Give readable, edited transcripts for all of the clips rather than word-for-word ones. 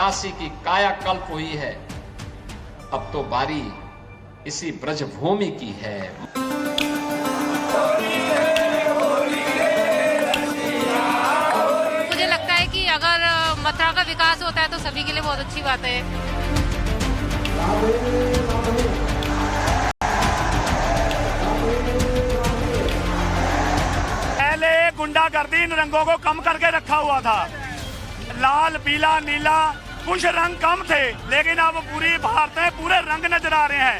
काशी की कायाकल्प हुई है, अब तो बारी इसी ब्रजभूमि की है। मुझे लगता है कि अगर मथुरा का विकास होता है तो सभी के लिए बहुत अच्छी बात है। पहले गुंडागर्दी इन रंगों को कम करके रखा हुआ था, लाल पीला नीला कुछ रंग कम थे, लेकिन अब पूरी भारत में पूरे रंग नजर आ रहे हैं।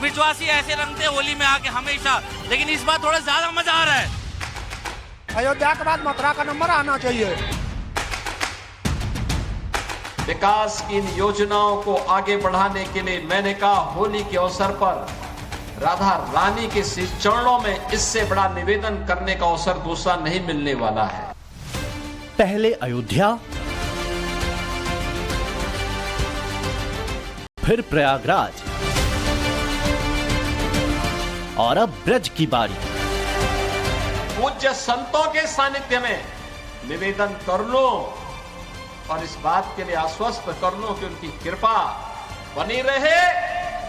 विश्वासी ऐसे रंग थे होली में आके हमेशा, लेकिन इस बार थोड़ा ज्यादा मजा आ रहा है। अयोध्या के बाद मथुरा का नंबर आना चाहिए। विकास की इन योजनाओं को आगे बढ़ाने के लिए मैंने कहा, होली के अवसर पर राधा रानी के चरणों में इससे बड़ा निवेदन करने का अवसर दूसरा नहीं मिलने वाला है। पहले अयोध्या, फिर प्रयागराज और अब ब्रज की बारी। पूज्य संतों के सानिध्य में निवेदन कर लो और इस बात के लिए आश्वस्त कर लो कि उनकी कृपा बनी रहे,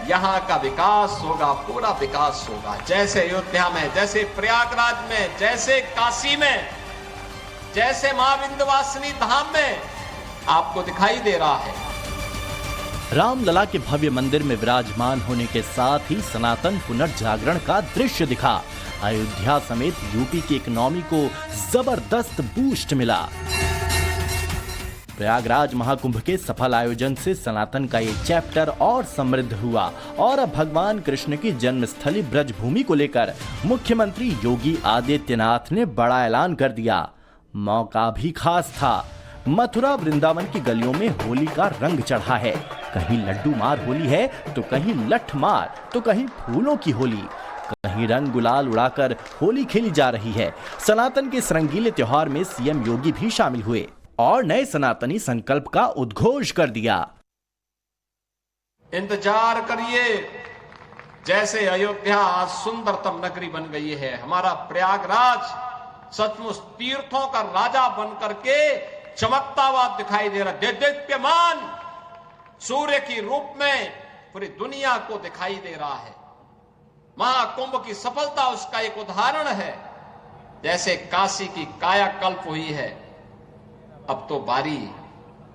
यहां का विकास होगा, पूरा विकास होगा। जैसे अयोध्या में, जैसे प्रयागराज में, जैसे काशी में, जैसे मां विंध्यवासिनी धाम में आपको दिखाई दे रहा है। रामलला के भव्य मंदिर में विराजमान होने के साथ ही सनातन पुनर्जागरण का दृश्य दिखा। अयोध्या समेत यूपी की इकोनॉमी को जबरदस्त बूस्ट मिला। प्रयागराज महाकुंभ के सफल आयोजन से सनातन का ये चैप्टर और समृद्ध हुआ और अब भगवान कृष्ण की जन्मस्थली ब्रजभूमि को लेकर मुख्यमंत्री योगी आदित्यनाथ ने बड़ा ऐलान कर दिया। मौका भी खास था। मथुरा वृंदावन की गलियों में होली का रंग चढ़ा है। कहीं लड्डू मार होली है तो कहीं लठ मार, तो कहीं फूलों की होली, कहीं रंग गुलाल उड़ाकर होली खेली जा रही है। सनातन के इस रंगीले त्योहार में सीएम योगी भी शामिल हुए और नए सनातनी संकल्प का उद्घोष कर दिया। इंतजार करिए, जैसे अयोध्या आज सुंदरतम नगरी बन गई है, हमारा प्रयागराज सचमुच तीर्थों का राजा बनकर के चमकता हुआ दिखाई दे रहा है। दीप्यमान सूर्य की रूप में पूरी दुनिया को दिखाई दे रहा है। महाकुंभ की सफलता उसका एक उदाहरण है। जैसे काशी की कायाकल्प हुई है, अब तो बारी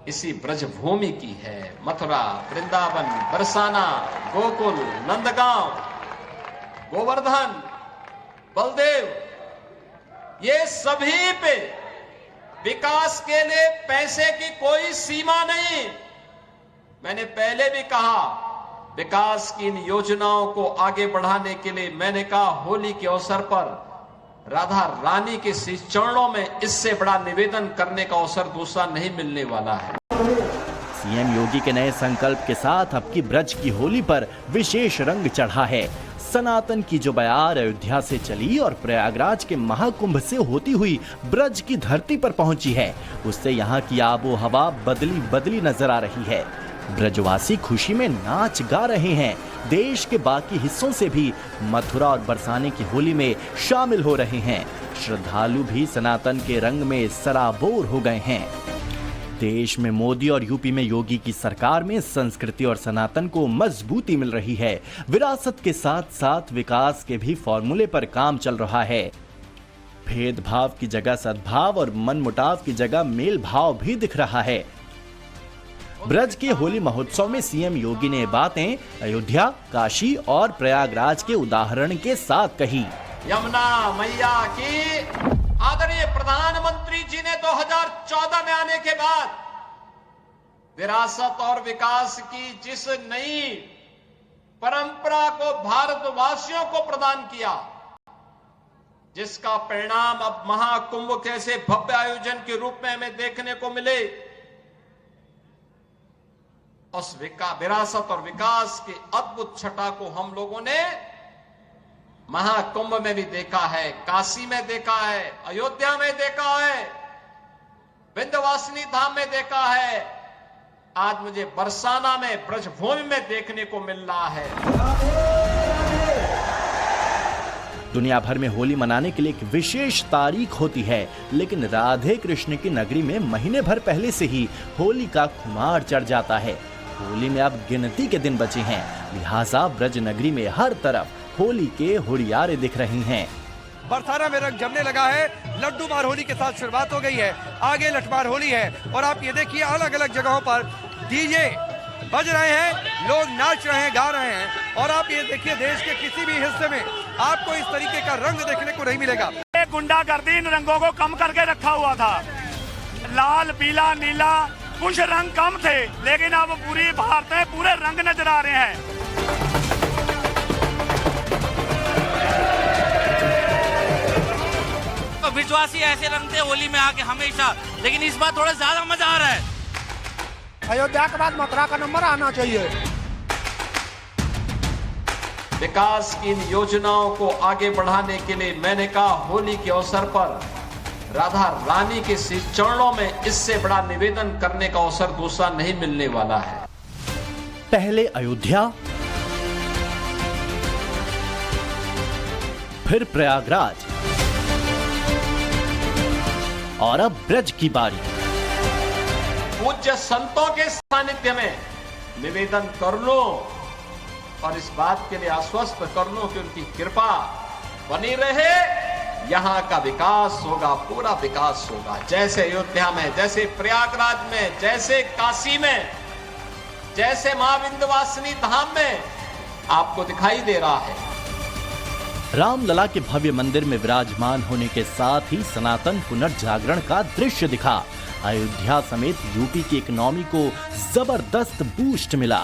इसी ब्रजभूमि की है। मथुरा, वृंदावन, बरसाना, गोकुल, नंदगांव, गोवर्धन, बलदेव, ये सभी पे विकास के लिए पैसे की कोई सीमा नहीं। मैंने पहले भी कहा, विकास की इन योजनाओं को आगे बढ़ाने के लिए मैंने कहा, होली के अवसर पर राधा रानी के चरणों में इससे बड़ा निवेदन करने का अवसर दूसरा नहीं मिलने वाला है। सीएम योगी के नए संकल्प के साथ अब की ब्रज की होली पर विशेष रंग चढ़ा है। सनातन की जो बयार अयोध्या से चली और प्रयागराज के महाकुंभ से होती हुई ब्रज की धरती पर पहुंची है, उससे यहाँ की आबो हवा बदली बदली नजर आ रही है। ब्रजवासी खुशी में नाच गा रहे हैं। देश के बाकी हिस्सों से भी मथुरा और बरसाने की होली में शामिल हो रहे हैं। श्रद्धालु भी सनातन के रंग में सराबोर हो गए हैं। देश में मोदी और यूपी में योगी की सरकार में संस्कृति और सनातन को मजबूती मिल रही है। विरासत के साथ साथ विकास के भी फॉर्मूले पर काम चल रहा है। भेदभाव की जगह सद्भाव और मनमुटाव की जगह मेल भाव भी दिख रहा है। ब्रज के होली महोत्सव में सीएम योगी ने बातें अयोध्या, काशी और प्रयागराज के उदाहरण के साथ कही। यमुना मैया की आदरणीय प्रधानमंत्री जी ने 2014 में आने के बाद विरासत और विकास की जिस नई परंपरा को भारतवासियों को प्रदान किया, जिसका परिणाम अब महाकुंभ कैसे भव्य आयोजन के रूप में हमें देखने को मिले, उस विरासत और विकास की अद्भुत छटा को हम लोगों ने महाकुंभ में भी देखा है, काशी में देखा है, अयोध्या में देखा है, विंध्यवासिनी धाम में देखा है, आज मुझे बरसाना में ब्रजभूमि में देखने को मिल रहा है। दुनिया भर में होली मनाने के लिए एक विशेष तारीख होती है, लेकिन राधे कृष्ण की नगरी में महीने भर पहले से ही होली का खुमार चढ़ जाता है। होली में अब गिनती के दिन बचे हैं, लिहाजा ब्रज नगरी में हर तरफ होली के हुरियारे दिख रही हैं। बरसाना में रंग जमने लगा है। लड्डू मार होली के साथ शुरुआत हो गई है, आगे लठमार होली है और आप ये देखिए अलग अलग जगहों पर डीजे बज रहे हैं, लोग नाच रहे हैं, गा रहे हैं और आप ये देखिए देश के किसी भी हिस्से में आपको इस तरीके का रंग देखने को नहीं मिलेगा। गुंडागर्दी इन रंगों को कम करके रखा हुआ था। लाल पीला नीला कुछ रंग कम थे, लेकिन अब पूरी भारत में पूरे रंग नजर आ रहे हैं। तो विश्वासी ऐसे रंग थे होली में आके हमेशा, लेकिन इस बार थोड़ा ज्यादा मजा आ रहा है। अयोध्या के बाद मथुरा का नंबर आना चाहिए। विकास की इन योजनाओं को आगे बढ़ाने के लिए मैंने कहा होली के अवसर पर राधा रानी के चरणों में इससे बड़ा निवेदन करने का अवसर दूसरा नहीं मिलने वाला है। पहले अयोध्या, फिर प्रयागराज और अब ब्रज की बारी। पूज्य संतों के सानिध्य में निवेदन कर लो और इस बात के लिए आश्वस्त कर लो कि उनकी कृपा बनी रहे, यहां का विकास होगा, पूरा विकास होगा। जैसे अयोध्या में, जैसे प्रयागराज में, जैसे काशी में, जैसे मां विंध्यवासिनी धाम में आपको दिखाई दे रहा है। रामलला के भव्य मंदिर में विराजमान होने के साथ ही सनातन पुनर्जागरण का दृश्य दिखा। अयोध्या समेत यूपी की इकोनॉमी को जबरदस्त बूस्ट मिला।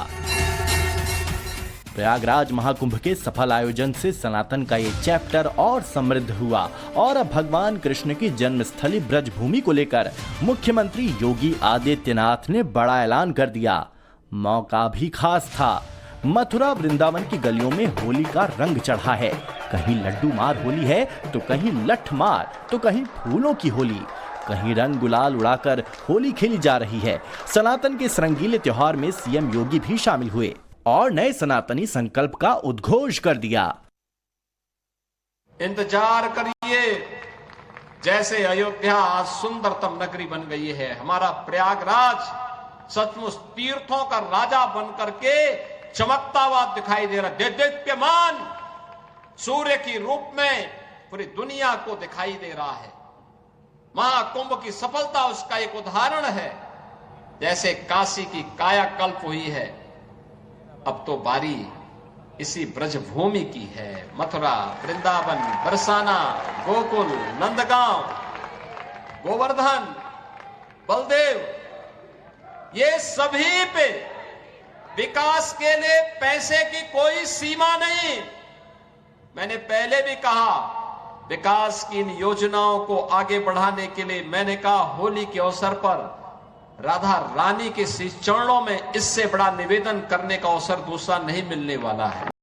प्रयागराज महाकुंभ के सफल आयोजन से सनातन का ये चैप्टर और समृद्ध हुआ और अब भगवान कृष्ण की जन्मस्थली ब्रजभूमि को लेकर मुख्यमंत्री योगी आदित्यनाथ ने बड़ा ऐलान कर दिया। मौका भी खास था। मथुरा वृंदावन की गलियों में होली का रंग चढ़ा है। कहीं लड्डू मार होली है तो कहीं लठ मार, तो कहीं फूलों की होली, कहीं रंग गुलाल उड़ाकर होली खेली जा रही है। सनातन के इस रंगीले त्योहार में सीएम योगी भी शामिल हुए और नए सनातनी संकल्प का उद्घोष कर दिया। इंतजार करिए, जैसे अयोध्या आज सुंदरतम नगरी बन गई है, हमारा प्रयागराज सचमुच तीर्थों का राजा बन करके चमकता हुआ दिखाई दे रहा है। दीप्यमान सूर्य की रूप में पूरी दुनिया को दिखाई दे रहा है। महाकुंभ की सफलता उसका एक उदाहरण है। जैसे काशी की कायाकल्प हुई है, अब तो बारी इसी ब्रजभूमि की है। मथुरा, वृंदावन, बरसाना, गोकुल, नंदगांव, गोवर्धन, बलदेव, ये सभी पे विकास के लिए पैसे की कोई सीमा नहीं। मैंने पहले भी कहा, विकास की इन योजनाओं को आगे बढ़ाने के लिए मैंने कहा होली के अवसर पर राधा रानी के चरणों में इससे बड़ा निवेदन करने का अवसर दूसरा नहीं मिलने वाला है।